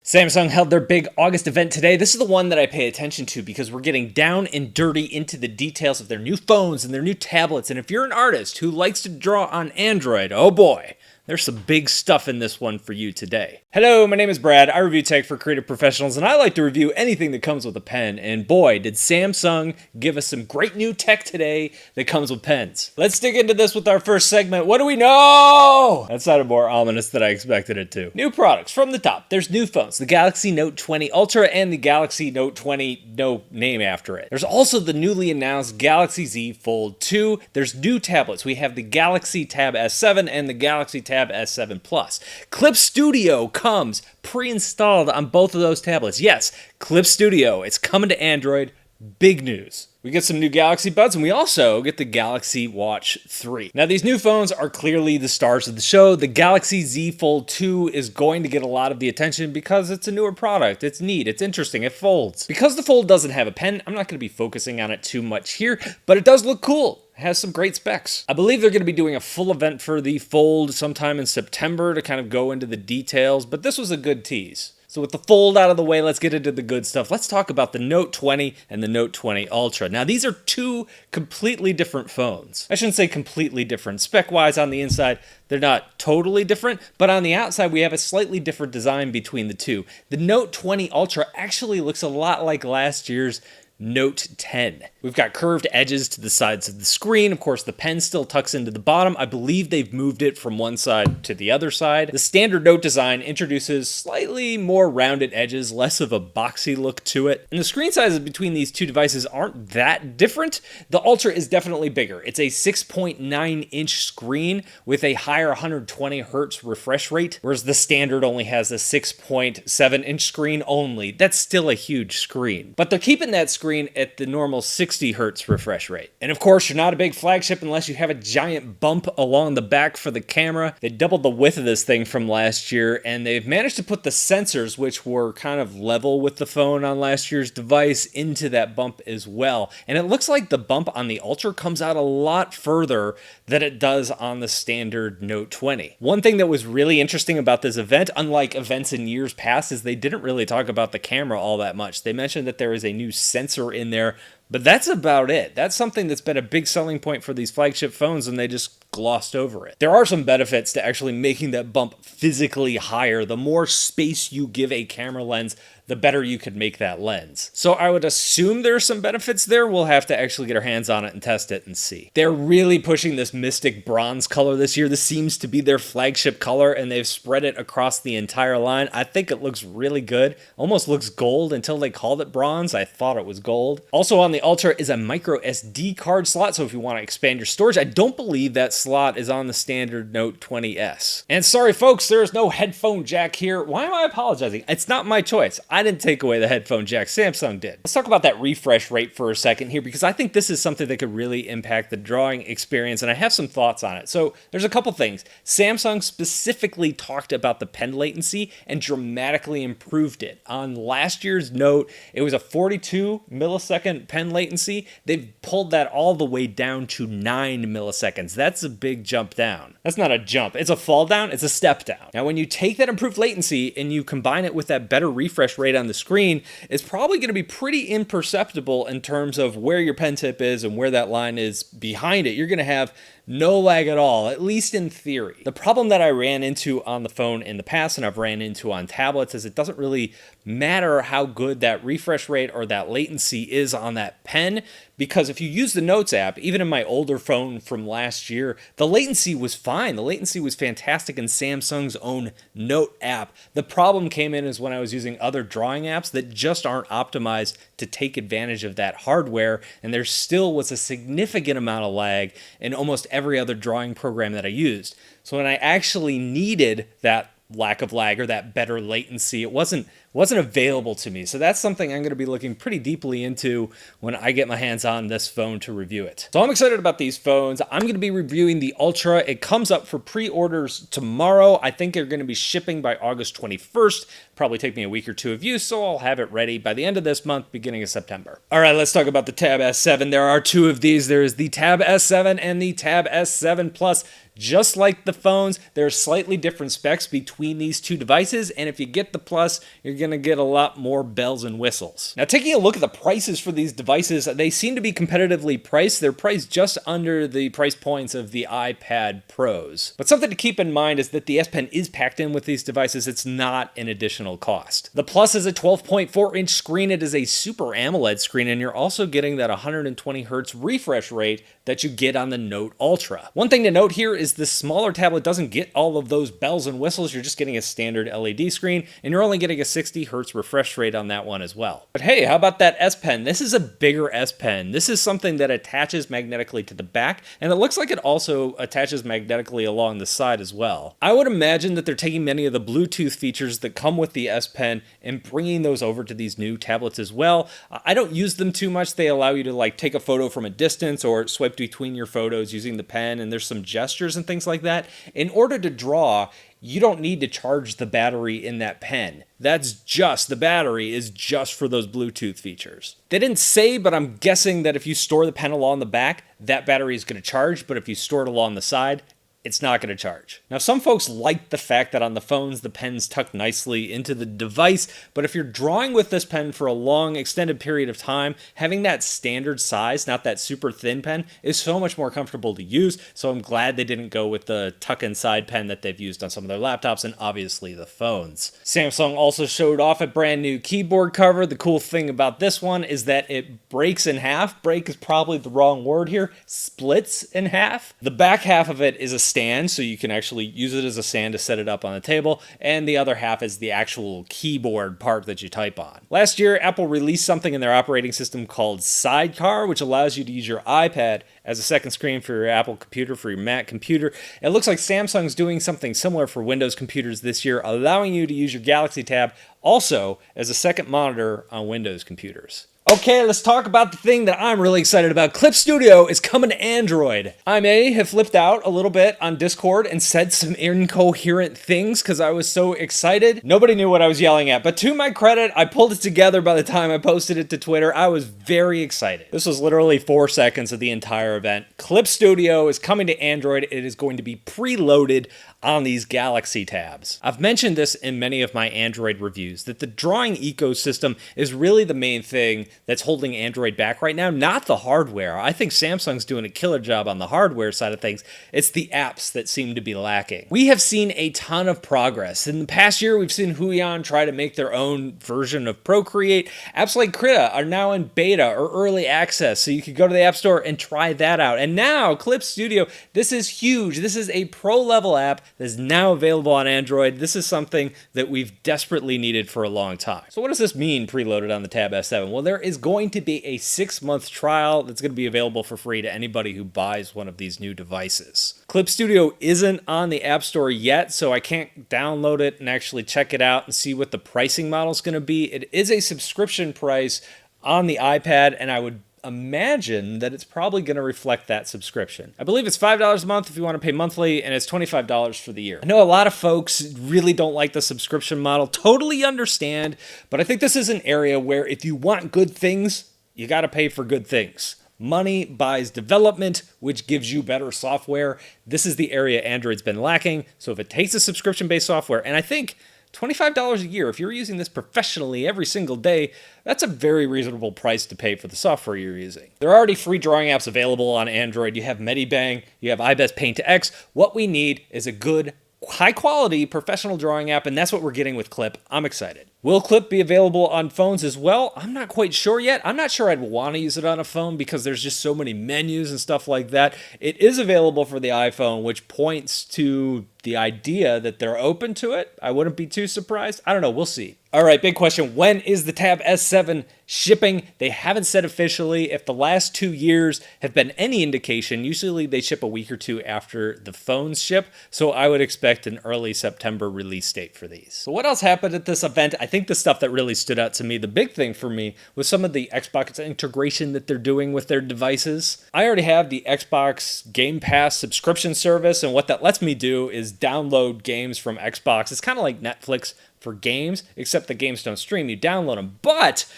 Samsung held their big August event today. This is the one that I pay attention to because we're getting down and dirty into the details of their new phones and their new tablets. And if you're an artist who likes to draw on Android, oh boy, there's some big stuff in this one for you today. Hello, my name is Brad. I review tech for creative professionals, and I like to review anything that comes with a pen. And boy, did Samsung give us some great new tech today that comes with pens. Let's dig into this with our first segment. What do we know? That sounded more ominous than I expected it to. New products from the top. There's new phones, the Galaxy Note 20 Ultra and the Galaxy Note 20, no name after it. There's also the newly announced Galaxy Z Fold 2. There's new tablets. We have the GalaxyTab S7 and the GalaxyTab S7 Plus. Clip Studio comes pre-installed on both of those tablets. Yes, Clip Studio. It's coming to Android. Big news. We get some new Galaxy Buds, and we also get the Galaxy Watch 3. Now, these new phones are clearly the stars of the show. The Galaxy Z Fold 2 is going to get a lot of the attention because it's a newer product. It's neat. It's interesting. It folds. Because the Fold doesn't have a pen, I'm not going to be focusing on it too much here, but it does look cool. It has some great specs. I believe they're going to be doing a full event for the Fold sometime in September to kind of go into the details, but this was a good tease. So with the Fold out of the way, let's get into the good stuff. Let's talk about the Note 20 and the Note 20 Ultra. Now, these are two completely different phones. I shouldn't say completely different. Spec-wise on the inside, they're not totally different, but on the outside, we have a slightly different design between the two. The Note 20 Ultra actually looks a lot like last year's Note 10. We've got curved edges to the sides of the screen. Of course, the pen still tucks into the bottom. I believe they've moved it from one side to the other side. The standard Note design introduces slightly more rounded edges, less of a boxy look to it. And the screen sizes between these two devices aren't that different. The Ultra is definitely bigger. It's a 6.9-inch screen with a higher 120 hertz refresh rate, whereas the standard only has a 6.7-inch screen only. That's still a huge screen. But they're keeping that screen at the normal 60 hertz refresh rate. And of course, you're not a big flagship unless you have a giant bump along the back for the camera. They doubled the width of this thing from last year, and they've managed to put the sensors, which were kind of level with the phone on last year's device, into that bump as well. And it looks like the bump on the Ultra comes out a lot further than it does on the standard Note 20. One thing that was really interesting about this event, unlike events in years past, is they didn't really talk about the camera all that much. They mentioned that there is a new sensor in there, but that's about it. That's something that's been a big selling point for these flagship phones, and they just glossed over it. There are some benefits to actually making that bump physically higher. The more space you give a camera lens, the better you could make that lens. So I would assume there's some benefits there. We'll have to actually get our hands on it and test it and see. They're really pushing this mystic bronze color this year. This seems to be their flagship color, and they've spread it across the entire line. I think it looks really good. Almost looks gold until they called it bronze. I thought it was gold. Also on the Ultra is a micro SD card slot, so if you want to expand your storage, I don't believe that slot is on the standard Note 20S. And sorry folks, there is no headphone jack here. Why am I apologizing? It's not my choice. I didn't take away the headphone jack. Samsung did. Let's talk about that refresh rate for a second here, because I think this is something that could really impact the drawing experience, and I have some thoughts on it. So there's a couple things. Samsung specifically talked about the pen latency and dramatically improved it. On last year's Note, it was a 42 millisecond pen latency. They've pulled that all the way down to 9 milliseconds. That's a big jump down. That's not a jump. It's a fall down. It's a step down. Now, when you take that improved latency and you combine it with that better refresh rate on the screen, it's probably going to be pretty imperceptible in terms of where your pen tip is and where that line is behind it. You're going to have no lag at all, at least in theory. The problem that I ran into on the phone in the past, and I've ran into on tablets, is it doesn't really matter how good that refresh rate or that latency is on that pen, because if you use the Notes app, even in my older phone from last year, the latency was fine. The latency was fantastic in Samsung's own Note app. The problem came in is when I was using other drawing apps that just aren't optimized to take advantage of that hardware, and there still was a significant amount of lag in almost every other drawing program that I used. So when I actually needed that lack of lag or that better latency, it wasn't available to me. So that's something I'm going to be looking pretty deeply into when I get my hands on this phone to review it. So I'm excited about these phones. I'm going to be reviewing the Ultra. It comes up for pre-orders tomorrow. I think they're going to be shipping by August 21st. Probably take me a week or two of use, so I'll have it ready by the end of this month, beginning of September. All right, let's talk about the Tab S7. There are two of these. There is the Tab S7 and the Tab S7 Plus. Just like the phones, there are slightly different specs between these two devices, and if you get the Plus, you're going to get a lot more bells and whistles. Now, taking a look at the prices for these devices, they seem to be competitively priced. They're priced just under the price points of the iPad Pros. But something to keep in mind is that the S Pen is packed in with these devices. It's not an additional cost. The Plus is a 12.4-inch screen. It is a Super AMOLED screen, and you're also getting that 120 hertz refresh rate that you get on the Note Ultra. One thing to note here is the smaller tablet doesn't get all of those bells and whistles. You're just getting a standard LED screen, and you're only getting a 60 hertz refresh rate on that one as well. But hey, how about that S Pen? This is a bigger S Pen. This is something that attaches magnetically to the back, and it looks like it also attaches magnetically along the side as well. I would imagine that they're taking many of the Bluetooth features that come with the S Pen and bringing those over to these new tablets as well. I don't use them too much. They allow you to like take a photo from a distance or swipe between your photos using the pen, and there's some gestures and things like that. In order to draw, you don't need to charge the battery in that pen. The battery is just for those Bluetooth features. They didn't say, but I'm guessing that if you store the pen along the back, that battery is going to charge, but if you store it along the side, it's not going to charge. Now, some folks like the fact that on the phones, the pen's tucked nicely into the device, but if you're drawing with this pen for a long, extended period of time, having that standard size, not that super thin pen, is so much more comfortable to use, so I'm glad they didn't go with the tuck-inside pen that they've used on some of their laptops and obviously the phones. Samsung also showed off a brand new keyboard cover. The cool thing about this one is that it breaks in half. Break is probably the wrong word here. Splits in half. The back half of it is a stand, so you can actually use it as a stand to set it up on the table, and the other half is the actual keyboard part that you type on. Last year, Apple released something in their operating system called Sidecar, which allows you to use your iPad as a second screen for your Apple computer, for your Mac computer. It looks like Samsung's doing something similar for Windows computers this year, allowing you to use your GalaxyTab also as a second monitor on Windows computers. Okay, let's talk about the thing that I'm really excited about. Clip Studio is coming to Android. I may have flipped out a little bit on Discord and said some incoherent things because I was so excited. Nobody knew what I was yelling at, but to my credit, I pulled it together by the time I posted it to Twitter. I was very excited. This was literally 4 seconds of the entire event. Clip Studio is coming to Android. It is going to be preloaded on these Galaxy tabs. I've mentioned this in many of my Android reviews, that the drawing ecosystem is really the main thing that's holding Android back right now, not the hardware. I think Samsung's doing a killer job on the hardware side of things. It's the apps that seem to be lacking. We have seen a ton of progress. In the past year, we've seen Huion try to make their own version of Procreate. Apps like Krita are now in beta or early access, so you could go to the App Store and try that out. And now, Clip Studio, this is huge. This is a pro-level app that is now available on Android. This is something that we've desperately needed for a long time. So what does this mean, preloaded on the Tab S7? Well, there is going to be a 6-month trial that's going to be available for free to anybody who buys one of these new devices. Clip Studio isn't on the App Store yet, so I can't download it and actually check it out and see what the pricing model is going to be. It is a subscription price on the iPad, and I would imagine that it's probably going to reflect that subscription. I believe it's $5 a month if you want to pay monthly, and it's $25 for the year. I know a lot of folks really don't like the subscription model. Totally understand, but I think this is an area where if you want good things, you got to pay for good things. Money buys development, which gives you better software. This is the area Android's been lacking. So if it takes a subscription-based software, and I think $25 a year, if you're using this professionally every single day, that's a very reasonable price to pay for the software you're using. There are already free drawing apps available on Android. You have Medibang, you have iBest Paint to X. What we need is a good, high-quality professional drawing app, and that's what we're getting with Clip. I'm excited. Will Clip be available on phones as well? I'm not quite sure yet. I'm not sure I'd want to use it on a phone because there's just so many menus and stuff like that. It is available for the iPhone, which points to the idea that they're open to it. I wouldn't be too surprised. I don't know. We'll see. All right, big question. When is the Tab S7 shipping? They haven't said officially. If the last 2 years have been any indication, usually they ship a week or two after the phones ship. So I would expect an early September release date for these. So what else happened at this event? I think the stuff that really stood out to me, the big thing for me, was some of the Xbox integration that they're doing with their devices. I already have the Xbox Game Pass subscription service, and what that lets me do is download games from Xbox. It's kind of like Netflix for games, except the games don't stream, you download them. But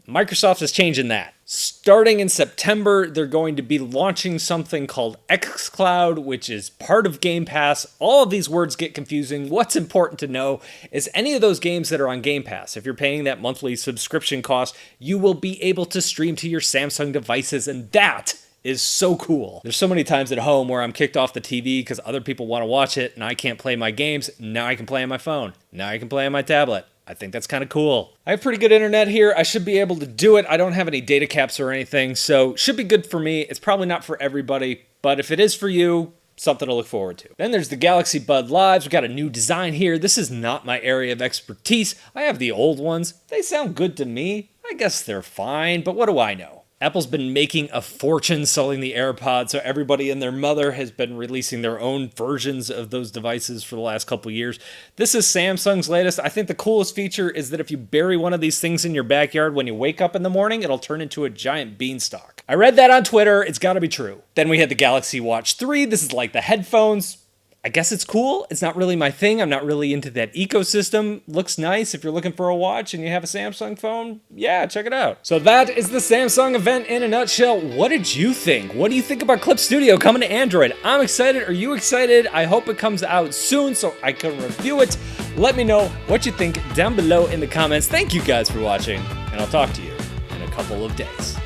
Microsoft is changing that. Starting in September, they're going to be launching something called xCloud, which is part of Game Pass. All of these words get confusing. What's important to know is any of those games that are on Game Pass, if you're paying that monthly subscription cost, you will be able to stream to your Samsung devices, and that is so cool. There's so many times at home where I'm kicked off the TV because other people want to watch it and I can't play my games. Now I can play on my phone. Now I can play on my tablet. I think that's kind of cool. I have pretty good internet here. I should be able to do it. I don't have any data caps or anything, so should be good for me. It's probably not for everybody, but if it is for you, something to look forward to. Then there's the Galaxy Bud Lives. We've got a new design here. This is not my area of expertise. I have the old ones. They sound good to me. I guess they're fine, but what do I know? Apple's been making a fortune selling the AirPods, so everybody and their mother has been releasing their own versions of those devices for the last couple years. This is Samsung's latest. I think the coolest feature is that if you bury one of these things in your backyard, when you wake up in the morning, it'll turn into a giant beanstalk. I read that on Twitter. It's got to be true. Then we had the Galaxy Watch 3. This is like the headphones. I guess it's cool. It's not really my thing. I'm not really into that ecosystem. Looks nice if you're looking for a watch and you have a Samsung phone. Yeah, check it out. So that is the Samsung event in a nutshell. What did you think? What do you think about Clip Studio coming to Android? I'm excited. Are you excited? I hope it comes out soon so I can review it. Let me know what you think down below in the comments. Thank you guys for watching, and I'll talk to you in a couple of days.